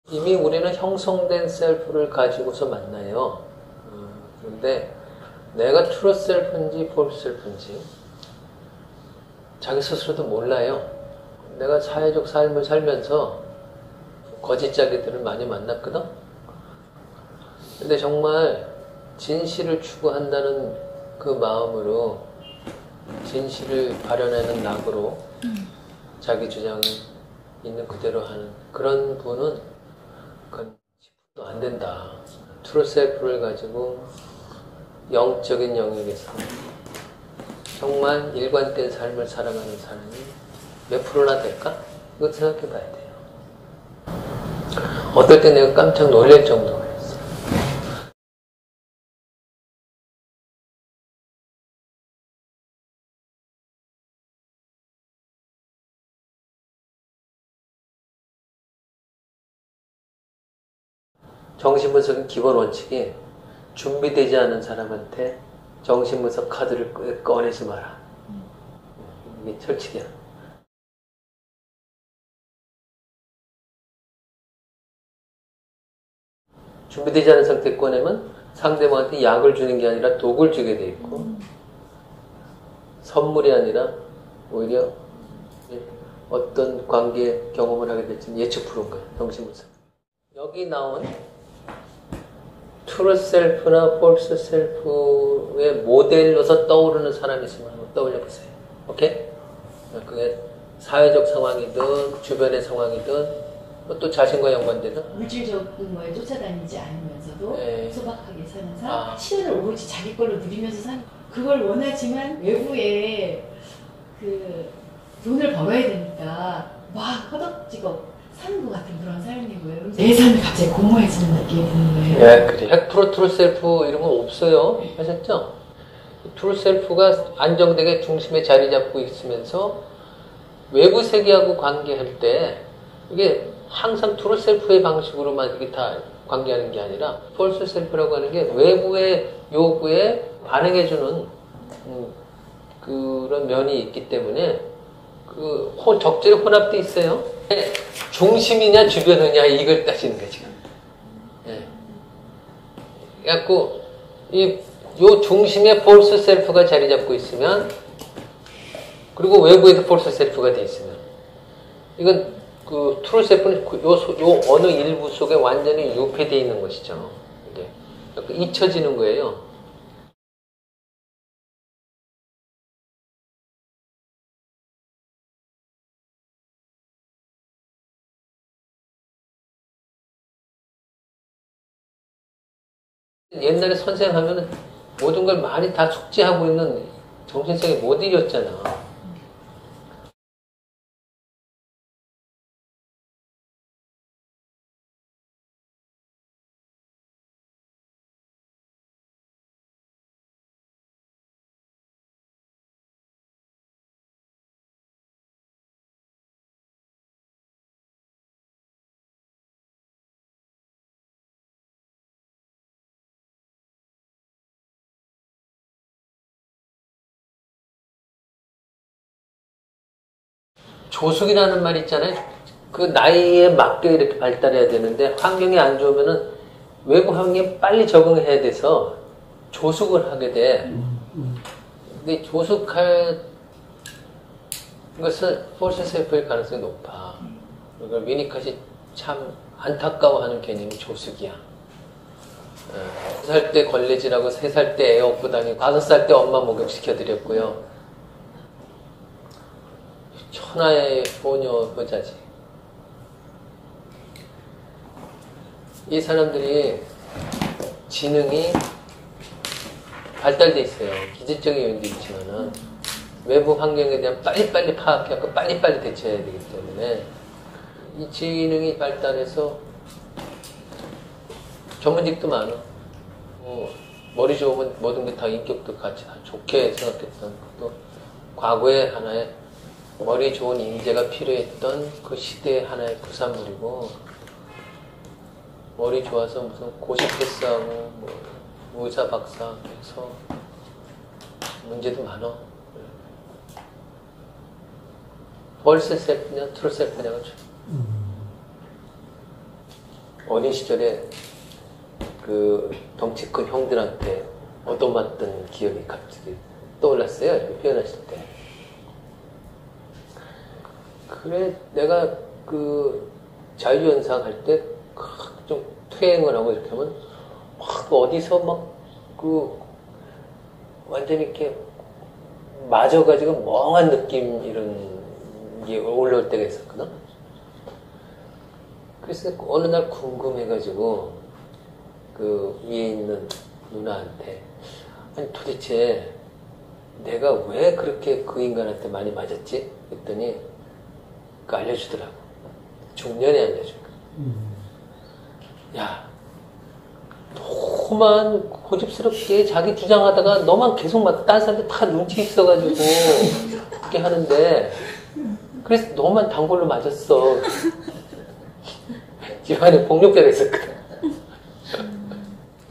이미 우리는 형성된 셀프를 가지고서 만나요. 그런데 내가 트루 셀프인지 폴스 셀프인지 자기 스스로도 몰라요. 내가 사회적 삶을 살면서 거짓자기들을 많이 만났거든. 근데 정말 진실을 추구한다는 그 마음으로 진실을 발현하는 낙으로 자기 주장을 있는 그대로 하는 그런 분은 그건 10%도 안 된다. 트루 셀프를 가지고 영적인 영역에서 정말 일관된 삶을 살아가는 사람이 몇 프로나 될까? 이것도 생각해 봐야 돼요. 어떨 때 내가 깜짝 놀랄 정도가 있어. 정신분석의 기본 원칙이 준비되지 않은 사람한테 정신분석 카드를 꺼내지 마라. 이게 철칙이야. 준비되지 않은 상태 꺼내면 상대방한테 약을 주는 게 아니라 독을 주게 돼 있고 선물이 아니라 오히려 어떤 관계 경험을 하게 될지 예측 푸는 거야. 정신분석. 여기 나온 트루 셀프나 폴스 셀프의 모델로서 떠오르는 사람이 있으면 한번 떠올려 보세요. 오케이? 그게 사회적 상황이든 주변의 상황이든 또 자신과 연관되든 물질적인 거에 쫓아다니지 않으면서도 네. 소박하게 사는 사람, 시련을 오로지 자기 걸로 누리면서 사는, 그걸 원하지만 외부에 그 돈을 벌어야 되니까 막 허덕지겁 사는 것 같은 그런 삶이고요. 내 삶이 갑자기 공허해지는 느낌이 드는 거예요. 예, 그래. 100% 트루 셀프 이런 건 없어요. 아셨죠? 트루 셀프가 안정되게 중심에 자리 잡고 있으면서 외부 세계하고 관계할 때 이게 항상 트루 셀프의 방식으로만 이게 다 관계하는 게 아니라 폴스 셀프라고 하는 게 외부의 요구에 반응해주는 그런 면이 있기 때문에 그 적절히 혼합돼 있어요. 중심이냐 주변이냐 이걸 따지는 거지. 예. 그래갖고 요 중심에 폴스 셀프가 자리 잡고 있으면 그리고 외부에도 폴스 셀프가 돼 있으면 이건 그 트루 셀프는 요 어느 일부 속에 완전히 유폐되어 있는 것이죠. 이게 잊혀지는 거예요. 옛날에 선생 하면은 모든 걸 많이 다 숙지하고 있는 정신성의 모델이었잖아. 조숙이라는 말 있잖아요. 그 나이에 맞게 이렇게 발달해야 되는데 환경이 안 좋으면은 외부 환경에 빨리 적응해야 돼서 조숙을 하게 돼. 근데 조숙할 것은 폴스 셀프일 가능성이 높아. 그러니까 미니컷이 참 안타까워하는 개념이 조숙이야. 2살 때 걸레질하고 3살 때 애 업고 다니고 5살 때 엄마 목욕시켜드렸고요. 천하의 소녀 효자지. 이 사람들이 지능이 발달돼 있어요. 기질적인 요인도 있지만은 외부 환경에 대한 빨리빨리 파악해갖고 빨리빨리 대처해야 되기 때문에 이 지능이 발달해서 전문직도 많아. 머리 좋으면 모든 게 다 인격도 같이 다 좋게 생각했던 것도 과거에 하나의 머리 좋은 인재가 필요했던 그 시대의 하나의 부산물이고 머리 좋아서 무슨 고시 패스하고 뭐 의사 박사 해서 문제도 많아. 폴스 셀프냐 트루 셀프냐가 어린 시절에 그 덩치 큰 형들한테 얻어맞던 기억이 갑자기 떠올랐어요. 이렇게 표현하실 때. 그래, 내가 그 자유연상 할 때 좀 퇴행을 하고 이렇게 하면 막 어디서 막 그 완전히 이렇게 맞아가지고 멍한 느낌 이런 게 올라올 때가 있었거든. 그래서 어느 날 궁금해가지고 그 위에 있는 누나한테 아니 도대체 내가 왜 그렇게 그 인간한테 많이 맞았지? 했더니 그 알려주더라고. 중년에 알려준 거야. 야, 너만 고집스럽게 자기 주장하다가 너만 계속 막 다른 사람들 다 눈치 있어가지고 그렇게 하는데 그래서 너만 단골로 맞았어. 집안에 폭력배가 있었거든.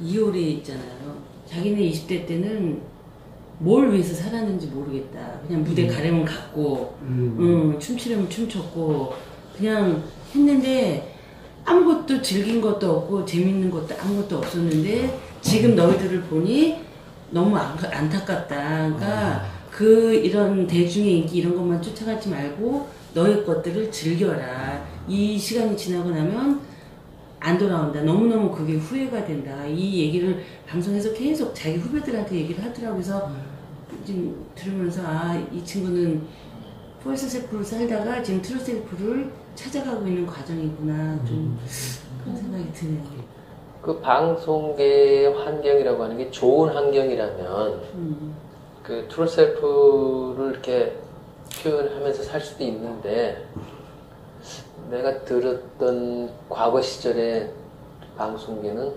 이효리 있잖아요. 자기네 20대 때는 뭘 위해서 살았는지 모르겠다. 그냥 무대 가려면 갔고, 춤추려면 춤췄고, 그냥 했는데 아무것도 즐긴 것도 없고 재밌는 것도 아무것도 없었는데 지금 너희들을 보니 너무 안타깝다. 그러니까 그 이런 대중의 인기 이런 것만 쫓아가지 말고 너의 것들을 즐겨라. 이 시간이 지나고 나면 안 돌아온다. 너무너무 그게 후회가 된다. 이 얘기를 방송에서 계속 자기 후배들한테 얘기를 하더라고요. 그래서 지금 들으면서 이 친구는 폴스 셀프로 살다가 지금 트루 셀프를 찾아가고 있는 과정이구나. 좀 그런 생각이 드네요. 그 방송계의 환경이라고 하는 게 좋은 환경이라면 그 트루 셀프를 이렇게 표현하면서 살 수도 있는데 내가 들었던 과거 시절의 방송계는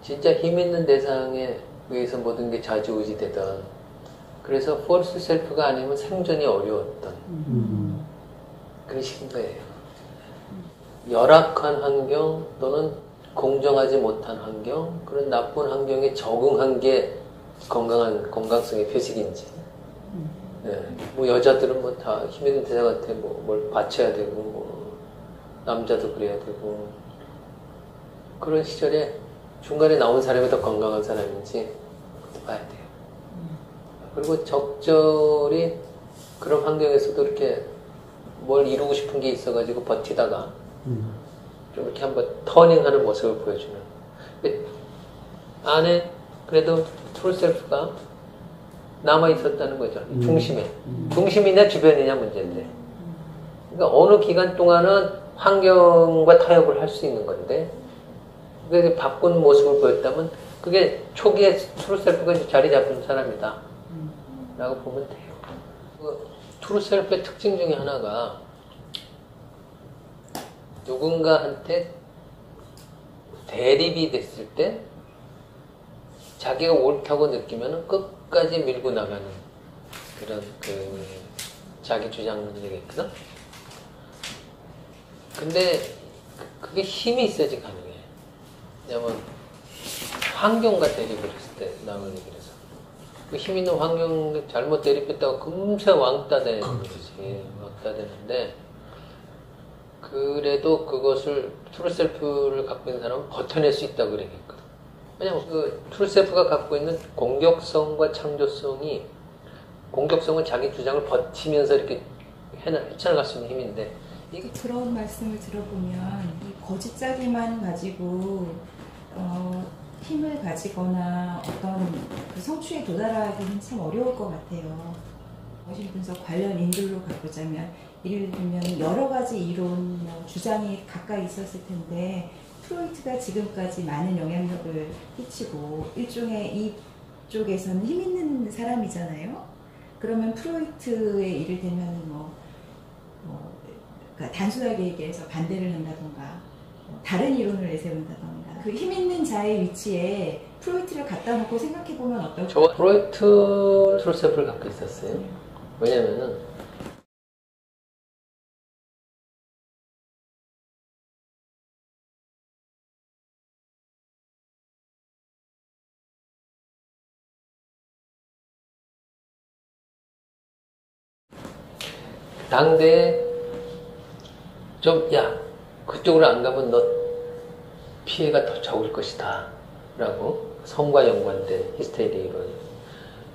진짜 힘 있는 대상에 의해서 모든 게 좌지우지되던 그래서 폴스 셀프가 아니면 생존이 어려웠던 그런 식인 거예요. 열악한 환경 또는 공정하지 못한 환경 그런 나쁜 환경에 적응한 게 건강성의 표식인지 네. 뭐 여자들은 뭐 다 힘 있는 대상한테 뭘 바쳐야 되고 뭐 남자도 그래야 되고 그런 시절에 중간에 나온 사람이 더 건강한 사람인지 봐야 돼요. 그리고 적절히 그런 환경에서도 이렇게 뭘 이루고 싶은 게 있어가지고 버티다가 좀 이렇게 한번 터닝하는 모습을 보여주는 안에 그래도 트루 셀프가 남아있었다는 거죠. 중심에. 중심이냐 주변이냐 문제인데 그러니까 어느 기간 동안은 환경과 타협을 할 수 있는 건데 그게 바꾼 모습을 보였다면 그게 초기에 트루 셀프가 자리 잡은 사람이다 라고 보면 돼요. 그 트루 셀프의 특징 중에 하나가 누군가한테 대립이 됐을 때 자기가 옳다고 느끼면 끝까지 밀고 나가는 그런 그 자기 주장 능력이 있거든. 근데 그게 힘이 있어야지 가능해. 왜냐면 환경과 대립을 했을 때 나오는 얘기라서 그 힘 있는 환경 잘못 대립했다고 금세 왕따 되는 거지. 왕따 되는데 그래도 그것을 트루 셀프를 갖고 있는 사람은 버텨낼 수 있다고 그러겠거든. 왜냐면 그 트루 셀프가 갖고 있는 공격성과 창조성이 공격성은 자기 주장을 버티면서 이렇게 헤쳐나갈 수 있는 힘인데 이게 그런 말씀을 들어보면 이 거짓짜기만 가지고 힘을 가지거나 어떤 그 성취에 도달하기는 참 어려울 것 같아요. 정신분석 관련 인들로 가보자면 예를 들면 여러 가지 이론, 주장이 가까이 있었을 텐데 프로이트가 지금까지 많은 영향력을 끼치고 일종의 이쪽에서는 힘 있는 사람이잖아요. 그러면 프로이트의 이를테면 그러니까 단순하게 얘기해서 반대를 한다던가 다른 이론을 내세운다던가 그 힘 있는 자의 위치에 프로이트를 갖다 놓고 생각해보면 어떨까요? 저 프로이트 트루 셀프를 갖고 있었어요. 왜냐면은 당대에 좀 야 그쪽으로 안 가면 너 피해가 더 적을 것이다 라고 성과 연관된 히스테리 이론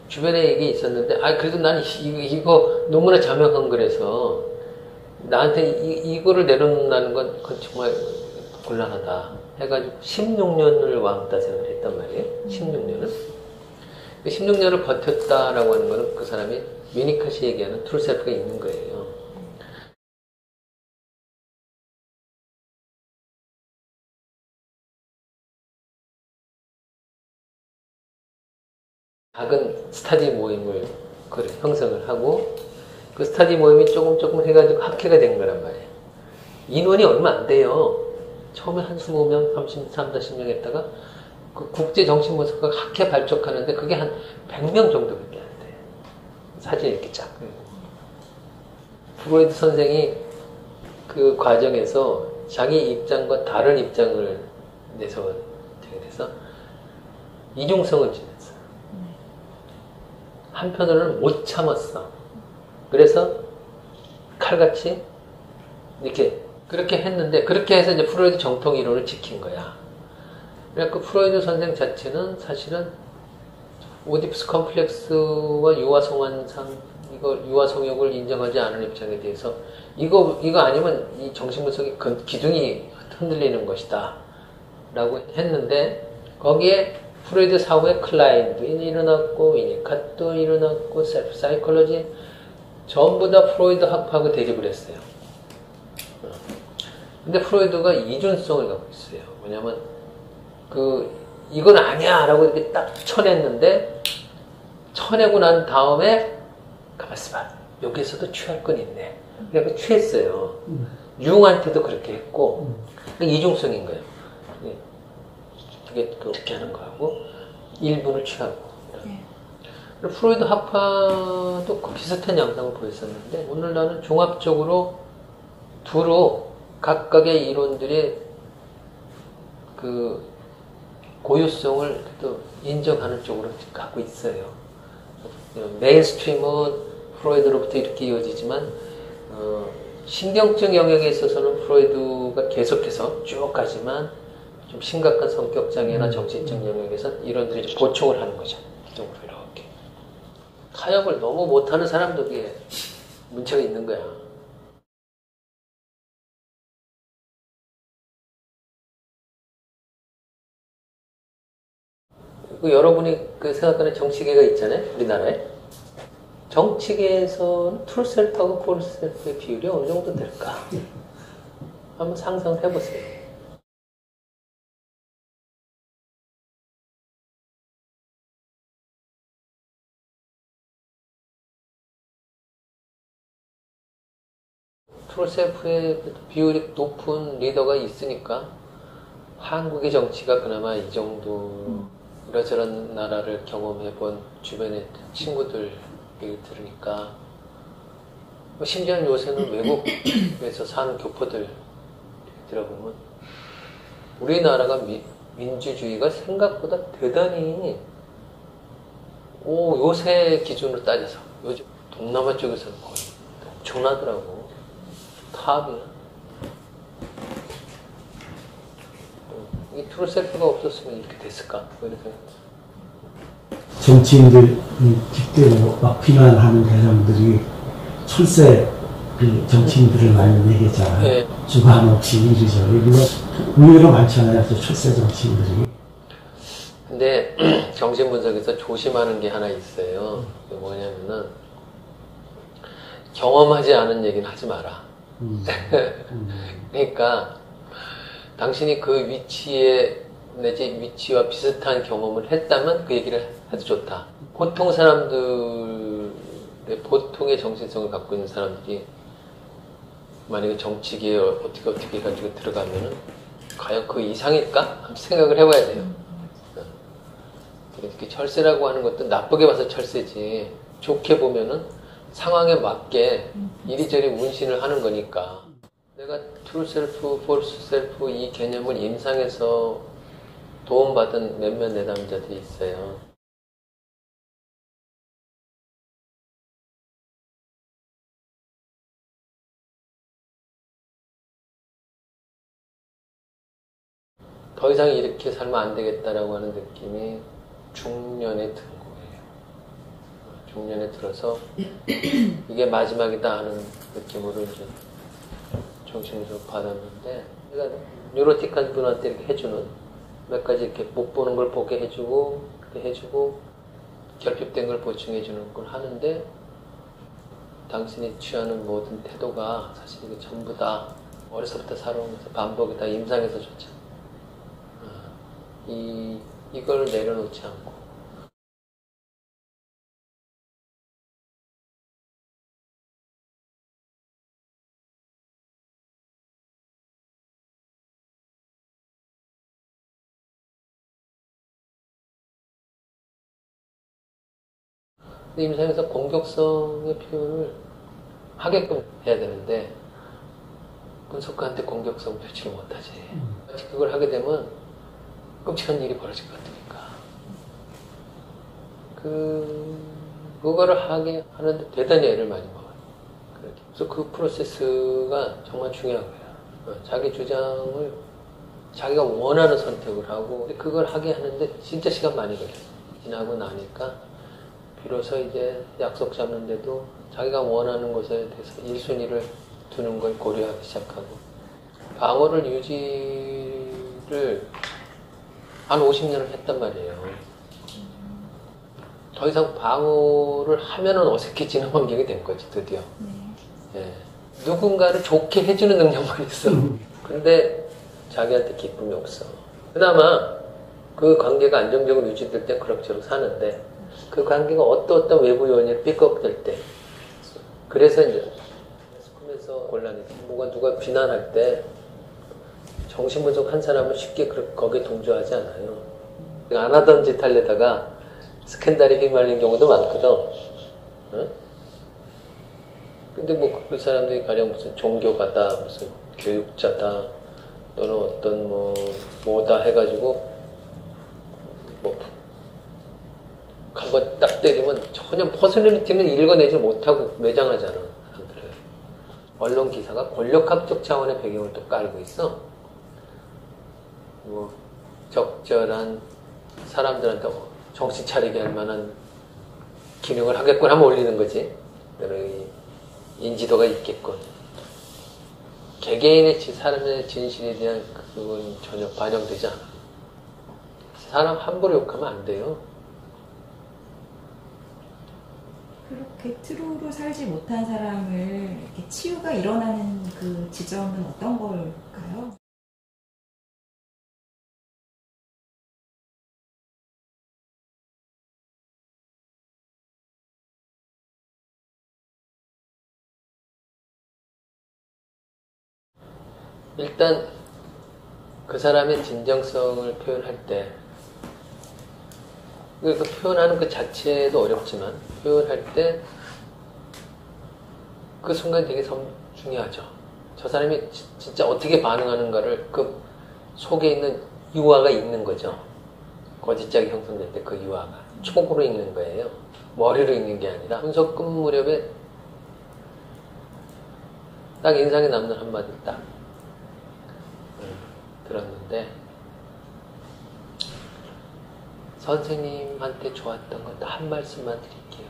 주변에 얘기 있었는데 그래도 난 이거 너무나 자명한 거라서 나한테 이거를 내려놓는다는 건 그건 정말 곤란하다 해가지고 16년을 왕따생을 했단 말이에요. 16년을 16년을 버텼다라고 하는 거는 그 사람이 위니컷이 얘기하는 트루셀프가 있는 거예요. 작은 스터디 모임을 형성을 하고 그 스터디 모임이 조금 해가지고 학회가 된 거란 말이에요. 인원이 얼마 안 돼요. 처음에 한 20명, 33, 40명 했다가 그 국제정신분석가 학회 발족하는데 그게 한 100명 정도밖에 안 돼요. 사진이 이렇게 쫙. 프로이드 선생이 그 과정에서 자기 입장과 다른 입장을 내서 이중성을 지냈어. 한편으로는 못 참았어. 그래서 칼같이 그렇게 했는데 그렇게 해서 이제 프로이드 정통 이론을 지킨 거야. 그러니까 프로이드 선생 자체는 사실은 오디푸스 컴플렉스와 유아성환상 유아성욕을 인정하지 않은 입장에 대해서 이거 아니면 이 정신분석의 기둥이 흔들리는 것이다 라고 했는데 거기에 프로이드 사후에 클라인도 일어났고 위니컷도 일어났고 셀프 사이콜로지 전부 다 프로이드 학파하고 대립을 했어요. 근데 프로이드가 이준성을 갖고 있어요. 왜냐면 이건 아니야 라고 이렇게 딱 쳐냈는데 쳐내고 난 다음에 가만있어 봐. 여기에서도 취할 건 있네. 그래서 취했어요. 융한테도 그렇게 했고 이중성인 거예요. 되게 어떻게 하는 거하고 일부를 취하고 프로이드 학파도 비슷한 양상을 보였었는데 오늘 나는 종합적으로 두루 각각의 이론들이 그 고유성을 또 인정하는 쪽으로 가고 있어요. 메인스트림은 프로이드로부터 이렇게 이어지지만 신경적 영역에 있어서는 프로이드가 계속해서 쭉 가지만 좀 심각한 성격장애나 정신적 영역에서 이론들이 좀 보충을 하는 거죠. 이쪽으로 이렇게. 타협을 너무 못하는 사람들이 문제가 있는 거야. 여러분이 생각하는 정치계가 있잖아요. 우리나라에. 정치계에서는 트루셀프하고 폴셀프의 비율이 어느 정도 될까? 한번 상상을 해보세요. 트루셀프의 비율이 높은 리더가 있으니까 한국의 정치가 그나마 이 정도 이러저런 나라를 경험해본 주변의 친구들 얘기 들으니까 심지어 요새는 외국에서 사는 교포들 들어보면 우리나라가 민주주의가 생각보다 대단히 요새 기준으로 따져서 요즘 동남아 쪽에서는 거의 엄청나더라고. 탑이야. 이 트루셀프가 없었으면 이렇게 됐을까? 그래서 정치인들 뒷대로 막 비난하는 대장들이 철새 정치인들을 많이 얘기했잖아요. 네. 주관 없이 이리저 여기가 의외로 많잖아요. 철새 정치인들이. 근데 정신분석에서 조심하는 게 하나 있어요. 그게 뭐냐면은 경험하지 않은 얘기는 하지 마라. 그러니까 당신이 그 위치에 내지 위치와 비슷한 경험을 했다면 그 얘기를 해도 좋다. 보통 사람들의 보통의 정신성을 갖고 있는 사람들이 만약에 정치계에 어떻게 해가지고 들어가면은 과연 그 이상일까? 한번 생각을 해봐야 돼요. 이렇게 철새라고 하는 것도 나쁘게 봐서 철새지 좋게 보면은 상황에 맞게 이리저리 운신을 하는 거니까. 내가 트루셀프, 폴스셀프 이 개념을 임상에서 도움받은 몇몇 내담자들이 있어요. 더 이상 이렇게 살면 안 되겠다라고 하는 느낌이 중년에 든 거예요. 중년에 들어서 이게 마지막이다 하는 느낌으로 이제 정신을 받았는데, 그러니까 뉴로틱한 분한테 이렇게 해주는 몇 가지 이렇게 못 보는 걸 보게 해주고, 이렇게 해주고, 결핍된 걸 보충해주는 걸 하는데, 당신이 취하는 모든 태도가 사실 이게 전부 다 어려서부터 살아오면서 반복이 다 임상에서조차 이걸 내려놓지 않고 임상에서 공격성의 표현을 하게끔 해야 되는데 분석가한테 공격성 표출을 못하지. 그걸 하게 되면 끔찍한 일이 벌어질 것 같으니까. 그거를 하게 하는데 대단히 애를 많이 먹어요. 그래서 그 프로세스가 정말 중요한 거예요. 자기 주장을 자기가 원하는 선택을 하고 그걸 하게 하는데 진짜 시간 많이 걸려요. 지나고 나니까 비로소 이제 약속 잡는데도 자기가 원하는 것에 대해서 1순위를 두는 걸 고려하기 시작하고, 방어를 유지를 한 50년을 했단 말이에요. 더 이상 방어를 하면은 어색해지는 환경이 된 거지, 드디어. 예. 누군가를 좋게 해주는 능력만 있어. 근데 자기한테 기쁨이 없어. 그나마 그 관계가 안정적으로 유지될 때 그럭저럭 사는데, 그 관계가 어떤 외부 요인이 삐걱될 때, 그래서 이제 하면서 곤란해. 뭐가 누가 비난할 때 정신분석 한 사람은 쉽게 거기에 동조하지 않아요. 안 하던 짓 하려다가 스캔들에 휘말린 경우도 많거든. 응? 근데 뭐 그 사람들이 가령 무슨 종교가다, 무슨 교육자다, 또는 어떤 뭐다 해가지고 한번 딱 때리면 전혀 퍼스널리티는 읽어내지 못하고 매장하잖아, 사람들을. 언론 기사가 권력학적 차원의 배경을 또 깔고 있어. 뭐 적절한 사람들한테 정신 차리게 할 만한 기능을 하겠군 하면 올리는 거지. 인지도가 있겠군. 개개인의 사람의 진실에 대한 그건 전혀 반영되지 않아. 사람 함부로 욕하면 안 돼요. 그렇게 트루로 살지 못한 사람을 이렇게 치유가 일어나는 그 지점은 어떤 걸까요? 일단 그 사람의 진정성을 표현할 때, 그 표현하는 그 자체도 어렵지만 표현할 때 그 순간 되게 중요하죠. 저 사람이 진짜 어떻게 반응하는가를 그 속에 있는 유화가 있는 거죠. 거짓짝이 형성될 때 그 유화가 촉으로 있는 거예요. 머리로 있는 게 아니라. 분석 끝 무렵에 딱 인상에 남는 한마디 딱 들었는데, 선생님한테 좋았던 건 한 말씀만 드릴게요.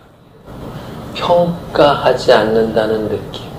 평가하지 않는다는 느낌.